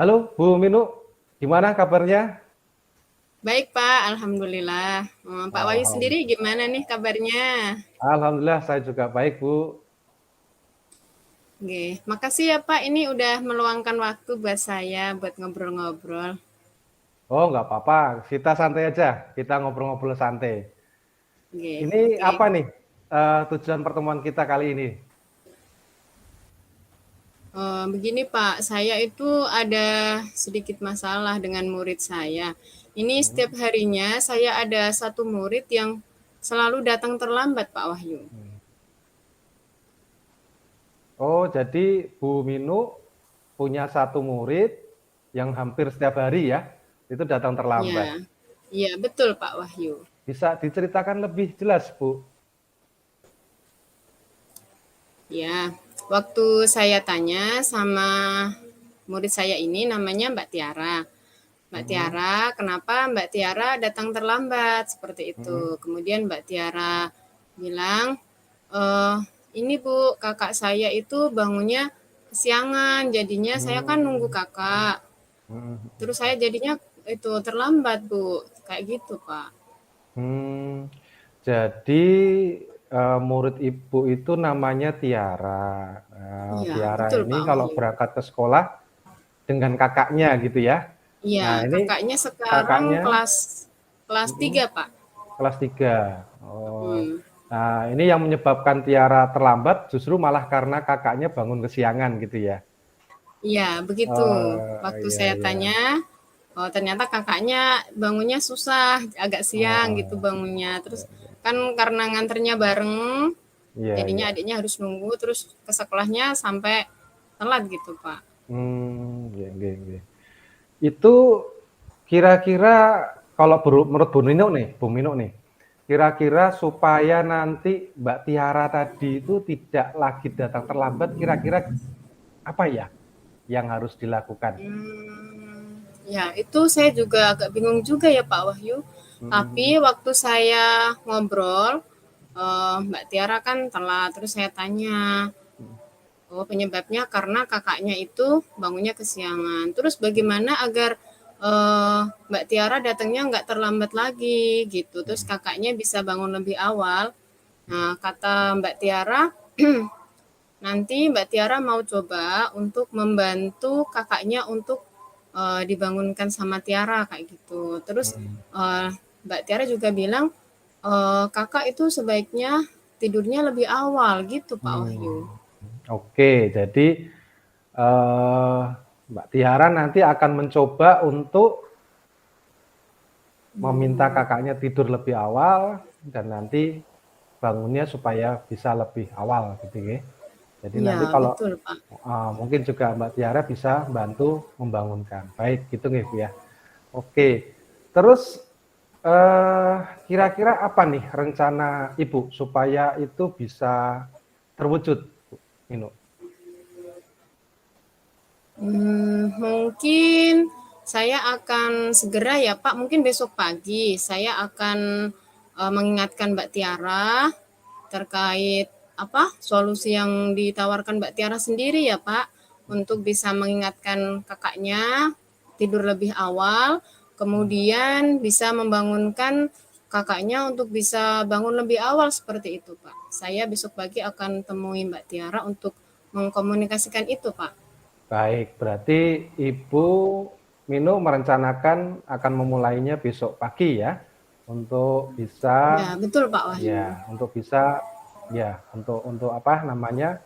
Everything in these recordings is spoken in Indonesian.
Halo Bu Minu, gimana kabarnya? Baik Pak, Alhamdulillah. Pak Wahyu sendiri Alhamdulillah. gimana nih kabarnya? Alhamdulillah saya juga baik Bu. Oke, makasih ya Pak, ini udah meluangkan waktu buat saya buat ngobrol-ngobrol. Oh nggak apa-apa, kita santai aja, kita ngobrol-ngobrol santai. Oke, Ini oke. apa nih tujuan pertemuan kita kali ini? Begini Pak, saya itu ada sedikit masalah dengan murid saya. Ini setiap Hmm, harinya saya ada satu murid yang selalu datang terlambat Pak Wahyu. hmm. Oh jadi Bu Minu punya satu murid yang hampir setiap hari ya, itu datang terlambat. Ya, iya betul Pak Wahyu. Bisa diceritakan lebih jelas Bu? Ya, waktu saya tanya sama murid saya ini namanya Mbak Tiara. Mbak Hmm, Tiara, kenapa Mbak Tiara datang terlambat? Seperti itu. hmm, Kemudian Mbak Tiara bilang, eh ini Bu, kakak saya itu bangunnya kesiangan, jadinya saya kan nunggu hmm, kakak. hmm, Terus saya jadinya itu terlambat Bu, kayak gitu Pak. hmm. Jadi murid ibu itu namanya Tiara. Iya, Tiara betul ini Pak kalau Wahyu. berangkat ke sekolah dengan kakaknya gitu ya. Iya, Nah ini kakaknya sekarang kakaknya kelas kelas mm, 3 Pak. kelas 3. Oh, Hmm. nah ini yang menyebabkan Tiara terlambat justru malah karena kakaknya bangun kesiangan gitu ya. Iya, begitu. Oh Waktu iya saya iya. tanya, oh ternyata kakaknya bangunnya susah, agak siang gitu Oh, bangunnya. Terus iya iya kan karena nganternya bareng, iya. jadinya Iya. adiknya harus nunggu terus ke sekolahnya sampai telat gitu, Pak. Iya, iya, iya. Itu kira-kira kalau menurut Bu Mino nih, kira-kira supaya nanti Mbak Tiara tadi itu tidak lagi datang terlambat, kira-kira apa ya yang harus dilakukan? Ya, itu saya juga agak bingung juga ya Pak Wahyu. Tapi Hmm, waktu saya ngobrol, Mbak Tiara kan telat, terus saya tanya, oh, penyebabnya karena kakaknya itu bangunnya kesiangan. Terus bagaimana agar Mbak Tiara datangnya nggak terlambat lagi gitu. Terus kakaknya bisa bangun lebih awal. Nah, kata Mbak Tiara, nanti Mbak Tiara mau coba untuk membantu kakaknya untuk dibangunkan sama Tiara kayak gitu. Terus hmm, eh, Mbak Tiara juga bilang kakak itu sebaiknya tidurnya lebih awal gitu Pak Wahyu. hmm. Oke, jadi eh, Mbak Tiara nanti akan mencoba untuk meminta Hmm, kakaknya tidur lebih awal dan nanti bangunnya supaya bisa lebih awal gitu ya. Jadi iya nanti kalau betul Pak. mungkin juga Mbak Tiara bisa bantu membangunkan. Baik, gitu nih Bu ya. Oke. Terus eh, kira-kira apa nih rencana Ibu supaya itu bisa terwujud, Bu Minu? Mungkin saya akan segera ya Pak, mungkin besok pagi saya akan mengingatkan Mbak Tiara terkait apa solusi yang ditawarkan Mbak Tiara sendiri ya Pak, untuk bisa mengingatkan kakaknya tidur lebih awal, kemudian bisa membangunkan kakaknya untuk bisa bangun lebih awal seperti itu Pak. Saya besok pagi akan temui Mbak Tiara untuk mengkomunikasikan itu Pak. Baik, berarti Ibu Minu merencanakan akan memulainya besok pagi ya untuk bisa Ya, betul Pak Wahyu. ya, untuk bisa ya, untuk apa namanya?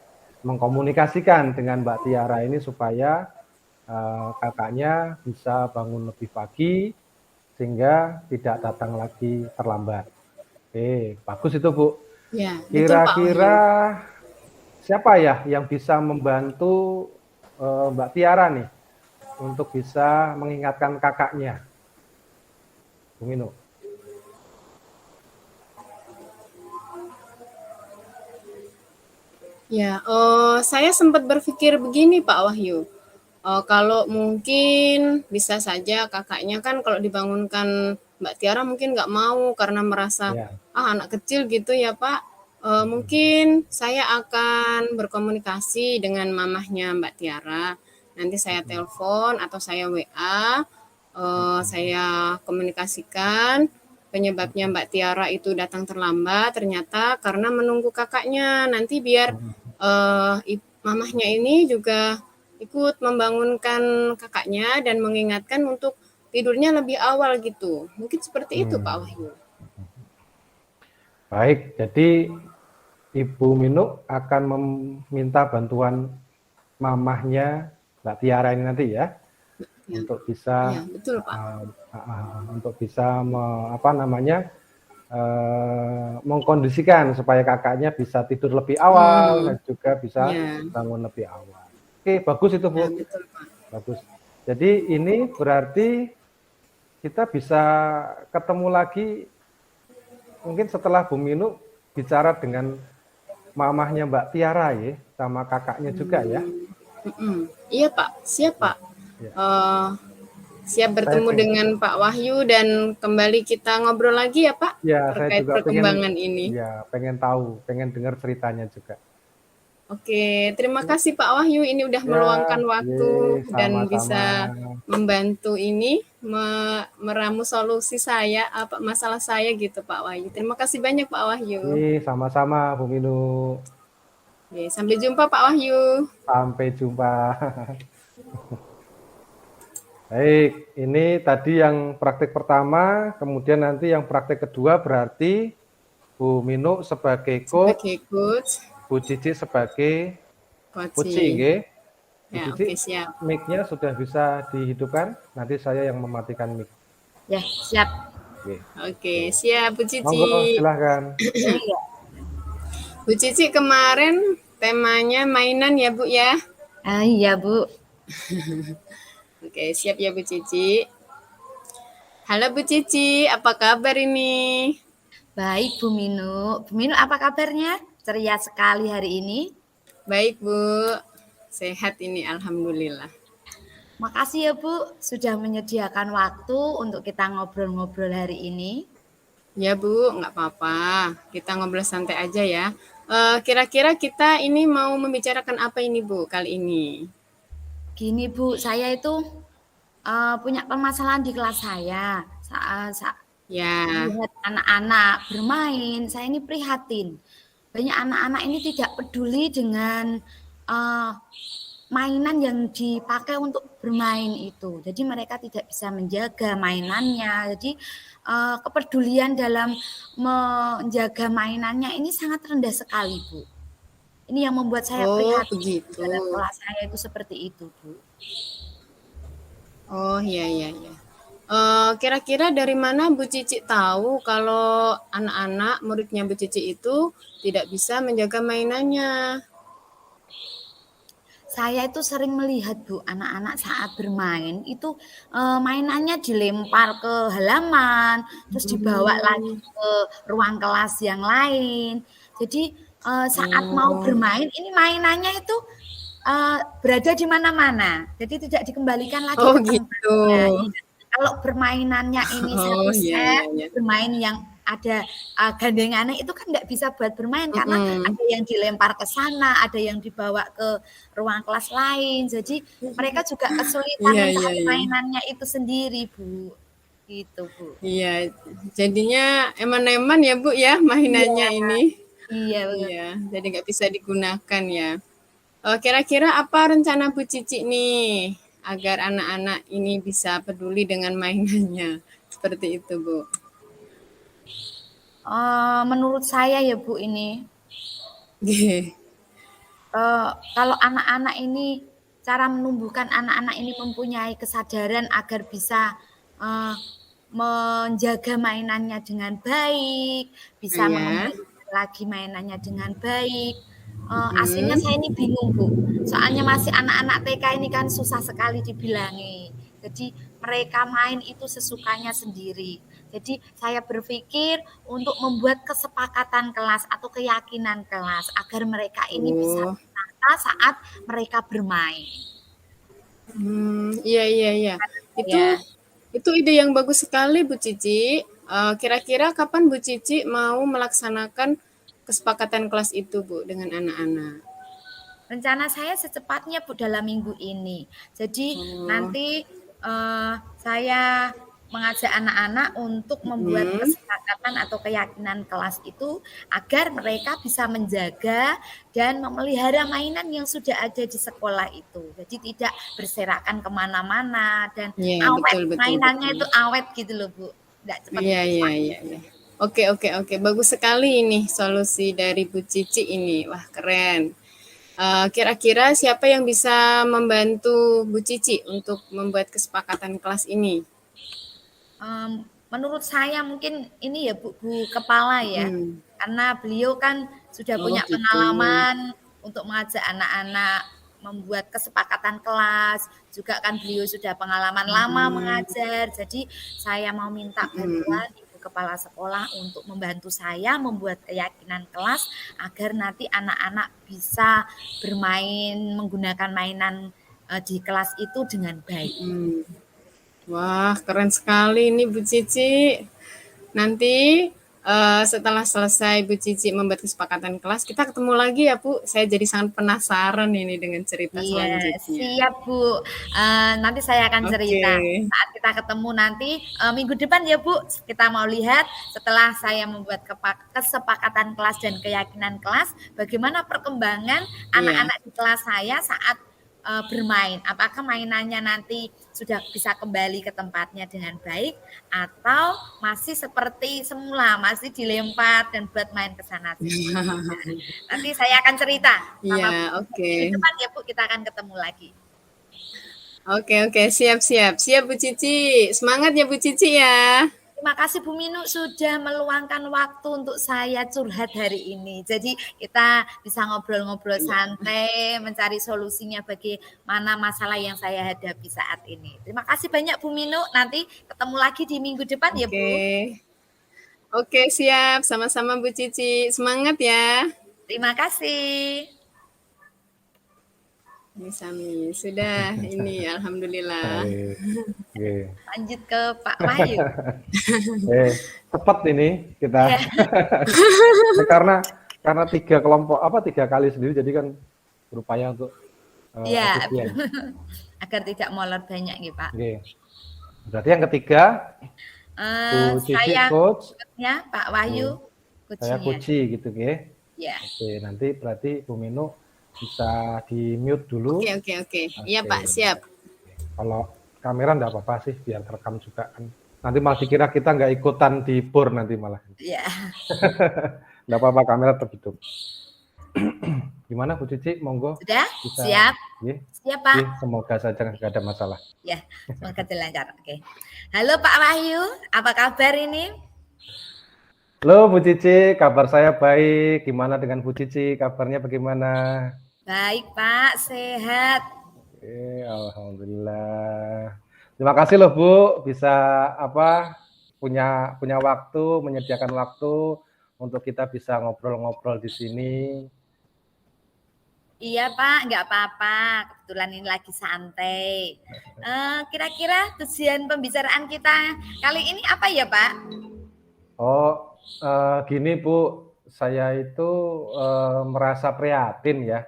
Mengkomunikasikan dengan Mbak Tiara ini supaya kakaknya bisa bangun lebih pagi sehingga tidak datang lagi terlambat. Oke, bagus itu, Bu. Ya, betul Pak Kira-kira Wahyu. siapa ya yang bisa membantu Mbak Tiara nih untuk bisa mengingatkan kakaknya, Bung Inu? Ya, saya sempat berpikir begini Pak Wahyu. Kalau mungkin bisa saja kakaknya kan kalau dibangunkan Mbak Tiara mungkin nggak mau karena merasa Ya. ah anak kecil gitu ya Pak. Mungkin saya akan berkomunikasi dengan mamahnya Mbak Tiara. Nanti saya telepon atau saya WA, saya komunikasikan penyebabnya Mbak Tiara itu datang terlambat ternyata karena menunggu kakaknya. Nanti biar mamahnya ini juga ikut membangunkan kakaknya dan mengingatkan untuk tidurnya lebih awal gitu. Mungkin seperti itu Pak Wahyu. Baik, jadi Ibu Minu akan meminta bantuan mamahnya Mbak Tiara ini nanti ya, untuk bisa betul, Pak. Untuk bisa mengkondisikan supaya kakaknya bisa tidur lebih awal dan juga bisa bangun lebih awal. Oke, bagus itu Bu. Betul, Pak. Bagus. Jadi ini berarti kita bisa ketemu lagi mungkin setelah Bu Minu bicara dengan mamahnya Mbak Tiara ya, sama kakaknya juga ya. Iya Pak, siap Pak. Ya. Siap bertemu dengan Pak Wahyu dan kembali kita ngobrol lagi ya Pak ya, terkait saya juga perkembangan ini. Ya, pengen tahu, pengen dengar ceritanya juga. Oke, terima kasih Pak Wahyu ini udah meluangkan waktu dan bisa membantu ini meramu solusi saya apa masalah saya gitu Pak Wahyu. Terima kasih banyak Pak Wahyu. Sama-sama Bu Minu. Oke, sampai jumpa Pak Wahyu. Sampai jumpa. Baik, ini tadi yang praktik pertama, kemudian nanti yang praktik kedua berarti Bu Minu sebagai coach. Bu Cici sebagai Puci, nggih. Ya, oke, siap. Mic-nya sudah bisa dihidupkan, nanti saya yang mematikan mic. Ya, siap. Oke, siap Bu Cici. Monggo, silahkan. Bu Cici kemarin temanya mainan ya Bu ya? Iya Bu. Oke, siap ya Bu Cici. Halo Bu Cici, apa kabar ini? Baik Bu Minu. Bu Minu apa kabarnya? Ceria sekali hari ini. Baik Bu, sehat ini alhamdulillah. Makasih ya Bu, sudah menyediakan waktu untuk kita ngobrol-ngobrol hari ini. Ya Bu, nggak apa-apa, kita ngobrol santai aja ya. Kira-kira kita ini mau membicarakan apa ini Bu kali ini? Gini Bu, saya itu punya permasalahan di kelas saya. Lihat anak-anak bermain, saya ini prihatin. Banyak anak-anak ini tidak peduli dengan mainan yang dipakai untuk bermain itu. Jadi mereka tidak bisa menjaga mainannya. Jadi kepedulian dalam menjaga mainannya ini sangat rendah sekali, Bu. Ini yang membuat saya prihatin. Dalam kelas saya itu seperti itu, Bu. Oh iya. Kira-kira dari mana Bu Cici tahu kalau anak-anak muridnya Bu Cici itu tidak bisa menjaga mainannya? Saya itu sering melihat Bu, anak-anak saat bermain itu mainannya dilempar ke halaman, terus dibawa lagi ke ruang kelas yang lain. Jadi saat mau bermain, ini mainannya itu berada di mana-mana, jadi tidak dikembalikan lagi ke tempatnya. Kalau permainannya ini satu set, bermain yang ada gandengannya itu kan nggak bisa buat bermain karena ada yang dilempar ke sana, ada yang dibawa ke ruang kelas lain. Jadi mereka juga kesulitan mencari mainannya itu sendiri, Bu. Gitu, Bu. Iya, jadinya eman-eman ya, Bu ya mainannya ini. Iya. Jadi nggak bisa digunakan ya. Kira-kira apa rencana Bu Cici nih agar anak-anak ini bisa peduli dengan mainannya? Seperti itu, Bu. Menurut saya ya Bu ini, kalau anak-anak ini, cara menumbuhkan anak-anak ini mempunyai kesadaran agar bisa menjaga mainannya dengan baik, bisa mengembalikan lagi mainannya dengan baik. Aslinya saya ini bingung Bu, soalnya masih anak-anak TK ini kan susah sekali dibilangi. Jadi mereka main itu sesukanya sendiri. Jadi saya berpikir untuk membuat kesepakatan kelas atau keyakinan kelas agar mereka ini bisa menata saat mereka bermain. Iya. Itu ide yang bagus sekali Bu Cici. Kira-kira kapan Bu Cici mau melaksanakan kesepakatan kelas itu Bu dengan anak-anak? Rencana saya secepatnya Bu dalam minggu ini. Jadi Oh, nanti saya mengajak anak-anak untuk membuat kesepakatan atau keyakinan kelas itu agar mereka bisa menjaga dan memelihara mainan yang sudah ada di sekolah itu. Jadi tidak berserakan kemana-mana dan iya awet, betul betul mainannya betul. itu awet gitu loh Bu. Tidak cepat Iya iya rusak. iya iya. Oke oke oke, bagus sekali ini solusi dari Bu Cici ini. Wah, keren. Kira-kira siapa yang bisa membantu Bu Cici untuk membuat kesepakatan kelas ini? Menurut saya mungkin ini ya Bu Kepala ya, Hmm. karena beliau kan sudah Oh punya gitu. pengalaman untuk mengajak anak-anak membuat kesepakatan kelas, juga kan beliau sudah pengalaman lama mengajar, jadi saya mau minta Hmm. bantuan Ibu Kepala Sekolah untuk membantu saya membuat keyakinan kelas agar nanti anak-anak bisa bermain menggunakan mainan di kelas itu dengan baik. Hmm. Wah, keren sekali ini Bu Cici. Nanti setelah selesai Bu Cici membuat kesepakatan kelas, kita ketemu lagi ya Bu. Saya jadi sangat penasaran ini dengan cerita Iya, selanjutnya. siap Bu. Nanti saya akan Oke, cerita saat kita ketemu nanti minggu depan ya Bu. Kita mau lihat setelah saya membuat kesepakatan kelas dan keyakinan kelas, bagaimana perkembangan iya. anak-anak di kelas saya saat bermain. Apakah mainannya nanti sudah bisa kembali ke tempatnya dengan baik atau masih seperti semula, masih dilempar dan buat main ke sana sini. Nanti saya akan cerita sama Bu. Iya, oke. Minggu depan ya Bu, kita akan ketemu lagi. Oke, oke, siap, siap. Siap Bu Cici. Semangat ya Bu Cici ya. Terima kasih Bu Minu sudah meluangkan waktu untuk saya curhat hari ini. Jadi kita bisa ngobrol-ngobrol Iya. santai, mencari solusinya bagaimana masalah yang saya hadapi saat ini. Terima kasih banyak Bu Minu. Nanti ketemu lagi di minggu depan ya Oke. Bu. Oke, siap. Sama-sama Bu Cici. Semangat ya. Terima kasih. Sami. Sudah ini alhamdulillah. Baik. Oke. Lanjut ke Pak Wahyu. Cepat ini kita. Ya, karena tiga kali sendiri, jadi kan berupaya untuk ya, efisien. agar tidak molor banyak ya Pak. Oke. Berarti yang ketiga, Bu Cici Saya coach, ya Pak Wahyu, saya kucinya. Puji gitu, oke. Ya. Oke, nanti berarti Bu Minu bisa di mute dulu. Oke, oke, oke. Iya Pak, siap. Kalau kamera enggak apa-apa sih, biar terekam juga kan. Nanti malah dikira kita nggak ikutan di bor nanti malah. Ya. Nggak apa-apa, kamera tetap hidup. Gimana Bu Cici, monggo. Sudah? Bisa, Siap? ya, Siap Pak? ya, semoga saja nggak ada masalah. Ya, semoga lancar. Oke. Halo Pak Wahyu, apa kabar ini? Halo Bu Cici, kabar saya baik. Gimana dengan Bu Cici? Kabarnya bagaimana? Baik Pak, sehat. Alhamdulillah. Terima kasih loh Bu, bisa punya waktu, menyediakan waktu untuk kita bisa ngobrol-ngobrol di sini. Iya Pak, nggak apa-apa. Kebetulan ini lagi santai. Kira-kira tujuan pembicaraan kita kali ini apa ya Pak? Oh, gini Bu, saya itu merasa prihatin ya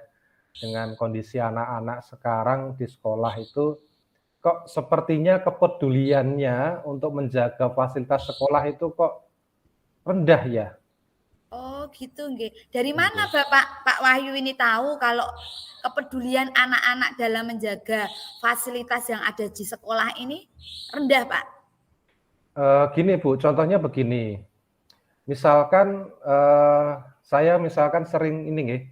dengan kondisi anak-anak sekarang di sekolah itu. Kok sepertinya kepeduliannya untuk menjaga fasilitas sekolah itu kok rendah ya? Oh gitu nggih. Dari mana Pak Wahyu ini tahu kalau kepedulian anak-anak dalam menjaga fasilitas yang ada di sekolah ini rendah Pak? Gini Bu, contohnya begini. Misalkan saya sering ini nggih,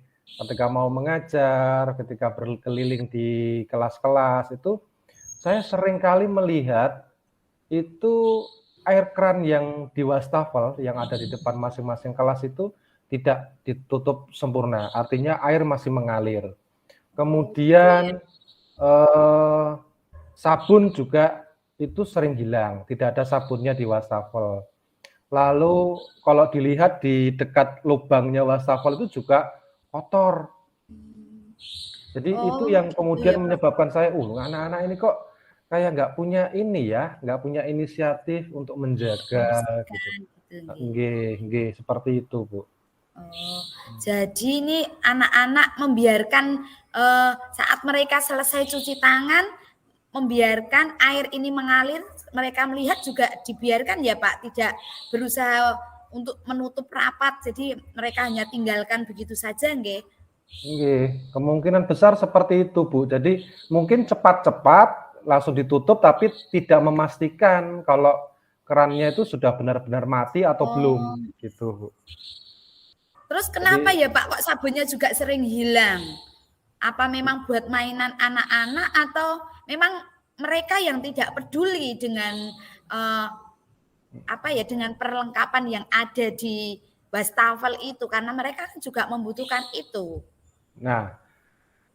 ketika mau mengajar, ketika berkeliling di kelas-kelas itu saya sering kali melihat itu air keran yang di wastafel yang ada di depan masing-masing kelas itu tidak ditutup sempurna, artinya air masih mengalir. Kemudian sabun juga itu sering hilang, tidak ada sabunnya di wastafel. Lalu kalau dilihat di dekat lubangnya wastafel itu juga kotor. Jadi itu yang kemudian menyebabkan saya, anak-anak ini kok kayak nggak punya ini ya, nggak punya inisiatif untuk menjaga gitu. Nggih, seperti itu Bu. Oh, jadi ini anak-anak membiarkan saat mereka selesai cuci tangan, membiarkan air ini mengalir, mereka melihat juga dibiarkan ya Pak, tidak berusaha untuk menutup rapat, jadi mereka hanya tinggalkan begitu saja, nggih? Nggih, kemungkinan besar seperti itu, Bu. Jadi mungkin cepat-cepat langsung ditutup, tapi tidak memastikan kalau kerannya itu sudah benar-benar mati atau belum, Oh, gitu, Bu. terus kenapa Jadi ya Pak kok sabunnya juga sering hilang? Apa memang buat mainan anak-anak atau memang mereka yang tidak peduli dengan eh, apa ya dengan perlengkapan yang ada di wastafel itu karena mereka kan juga membutuhkan itu. nah,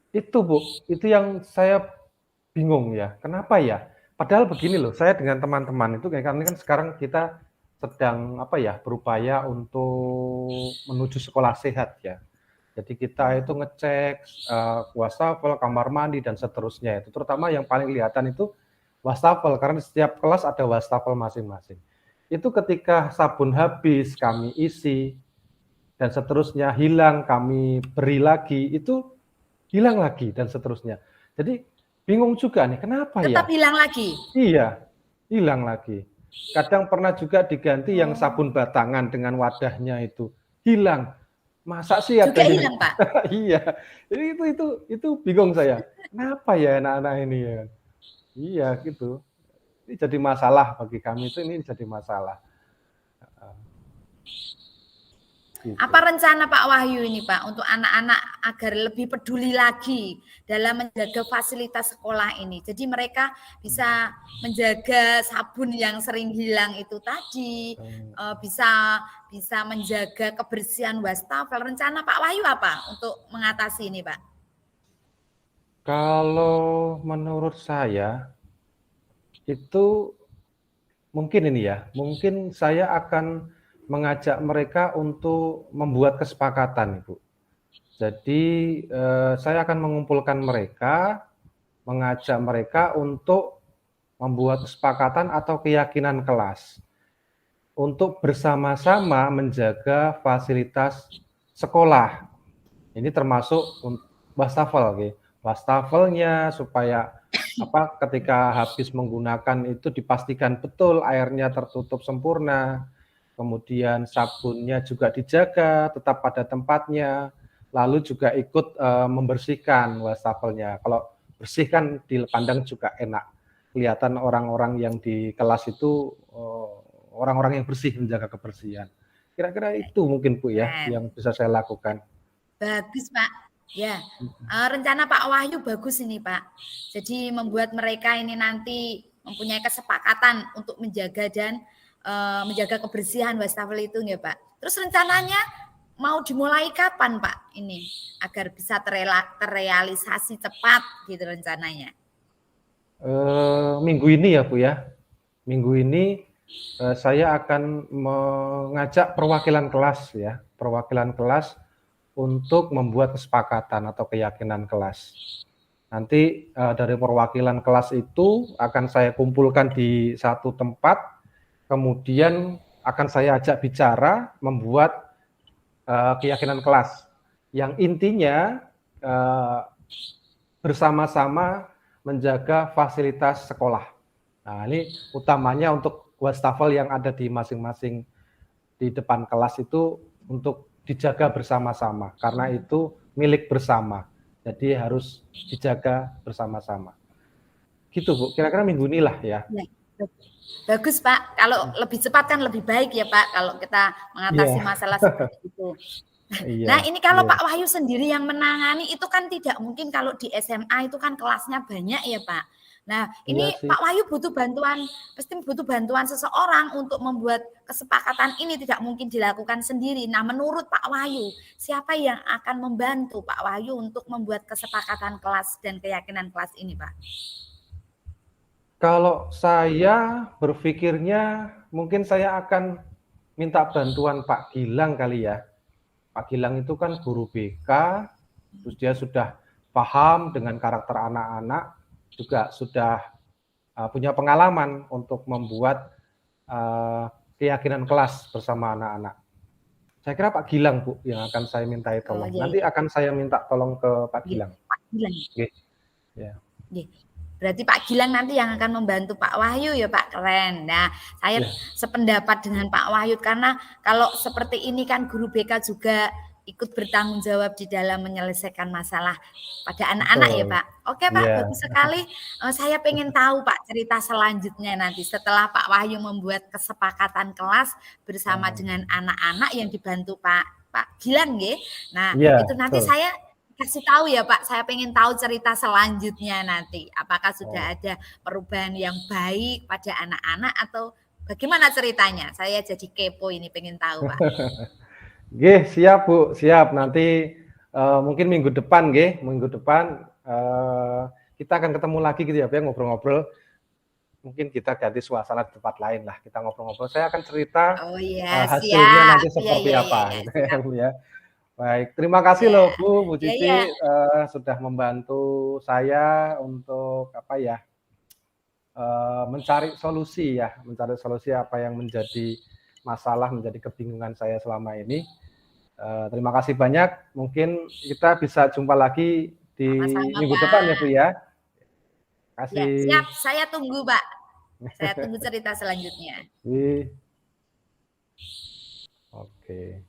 itu Bu, itu yang saya bingung ya. Kenapa ya? Padahal begini loh, saya dengan teman-teman itu kayak kan sekarang kita sedang apa ya, berupaya untuk menuju sekolah sehat ya. Jadi kita itu ngecek wastafel, kamar mandi dan seterusnya itu. Terutama yang paling kelihatan itu wastafel karena di setiap kelas ada wastafel masing-masing. Itu ketika sabun habis kami isi dan seterusnya hilang kami beri lagi, itu hilang lagi dan seterusnya. Jadi bingung juga nih kenapa Tetap ya? hilang lagi. Iya, hilang lagi. Kadang pernah juga diganti yang sabun Oh, batangan dengan wadahnya itu hilang. Masa sih ada juga yang hilang, Pak. iya. Jadi itu bingung saya. Kenapa ya anak-anak ini ya? Iya gitu. Ini jadi masalah bagi kami itu ini jadi masalah. Apa Gitu. rencana Pak Wahyu ini Pak untuk anak-anak agar lebih peduli lagi dalam menjaga fasilitas sekolah ini? Jadi mereka bisa menjaga sabun yang sering hilang itu tadi, bisa bisa menjaga kebersihan wastafel. Rencana Pak Wahyu apa untuk mengatasi ini Pak? Kalau menurut saya itu mungkin ini ya, mungkin saya akan mengajak mereka untuk membuat kesepakatan, Ibu. Jadi saya akan mengumpulkan mereka, mengajak mereka untuk membuat kesepakatan atau keyakinan kelas untuk bersama-sama menjaga fasilitas sekolah. Ini termasuk wastafel, okay. Wastafelnya supaya apa ketika habis menggunakan itu dipastikan betul airnya tertutup sempurna, kemudian sabunnya juga dijaga tetap pada tempatnya, lalu juga ikut membersihkan wastafelnya. Kalau bersih kan dipandang juga enak, kelihatan orang-orang yang di kelas itu orang-orang yang bersih menjaga kebersihan. Kira-kira itu mungkin Bu ya Keren. yang bisa saya lakukan. Bagus, Pak. Ya, rencana Pak Wahyu bagus ini, Pak. Jadi membuat mereka ini nanti mempunyai kesepakatan untuk menjaga dan menjaga kebersihan wastafel itu ya, Pak. Terus rencananya mau dimulai kapan, Pak? Ini agar bisa terrealisasi cepat gitu rencananya. Minggu ini ya Bu ya. Minggu ini saya akan mengajak perwakilan kelas ya, perwakilan kelas untuk membuat kesepakatan atau keyakinan kelas. Nanti dari perwakilan kelas itu akan saya kumpulkan di satu tempat, kemudian akan saya ajak bicara membuat keyakinan kelas. Yang intinya bersama-sama menjaga fasilitas sekolah. Nah, ini utamanya untuk wastafel yang ada di masing-masing di depan kelas itu untuk dijaga bersama-sama karena itu milik bersama. Jadi harus dijaga bersama-sama. Gitu Bu, kira-kira minggu inilah ya. Ya, bagus Pak. Kalau lebih cepat kan lebih baik ya Pak kalau kita mengatasi Iya, masalah seperti itu. iya, Nah, ini kalau iya. Pak Wahyu sendiri yang menangani itu kan tidak mungkin kalau di SMA itu kan kelasnya banyak ya, Pak. Nah, Iya ini sih. Pak Wahyu butuh bantuan, pasti butuh bantuan seseorang untuk membuat kesepakatan ini tidak mungkin dilakukan sendiri. Nah, menurut Pak Wahyu, siapa yang akan membantu Pak Wahyu untuk membuat kesepakatan kelas dan keyakinan kelas ini, Pak? Kalau saya berpikirnya mungkin saya akan minta bantuan Pak Gilang kali ya. Pak Gilang itu kan guru BK, terus dia sudah paham dengan karakter anak-anak, juga sudah punya pengalaman untuk membuat keyakinan kelas bersama anak-anak. Saya kira Pak Gilang, Bu, yang akan saya mintai Oh, tolong. iya, Nanti iya. akan saya minta tolong ke Pak Iya, Gilang. Pak Gilang. Oke. Ya. Nggih. Berarti Pak Gilang nanti yang akan membantu Pak Wahyu ya Pak, keren. Nah, saya Ya. sependapat dengan Pak Wahyu karena kalau seperti ini kan guru BK juga ikut bertanggung jawab di dalam menyelesaikan masalah pada anak-anak ya Betul. Pak. Oke Pak, Iya. bagus sekali. Saya pengen tahu Pak cerita selanjutnya nanti setelah Pak Wahyu membuat kesepakatan kelas bersama dengan anak-anak yang dibantu Pak Gilang nggih. Nah, Iya, itu nanti betul. saya kasih tahu ya Pak, saya pengen tahu cerita selanjutnya nanti. Apakah sudah Oh. ada perubahan yang baik pada anak-anak atau bagaimana ceritanya? Saya jadi kepo ini pengen tahu Pak. Nggih, siap Bu, siap. Nanti mungkin minggu depan nggih, minggu depan kita akan ketemu lagi gitu ya, Pak, ngobrol-ngobrol. Mungkin kita ganti suasana di tempat lain lah, kita ngobrol-ngobrol. Saya akan cerita Oh iya, hasilnya siap. nanti Iya, seperti iya, iya, apa iya, gitu ya, siap. Bu ya. Baik, terima kasih Iya. loh Bu Iya, iya. Cici sudah membantu saya untuk apa ya, mencari solusi ya, mencari solusi apa yang menjadi masalah, menjadi kebingungan saya selama ini. Terima kasih banyak. Mungkin kita bisa jumpa lagi di Sama-sama minggu depan ya Pak. Bu ya. Terima Ya, kasih. siap. Saya tunggu Pak. Saya tunggu cerita selanjutnya. Oke.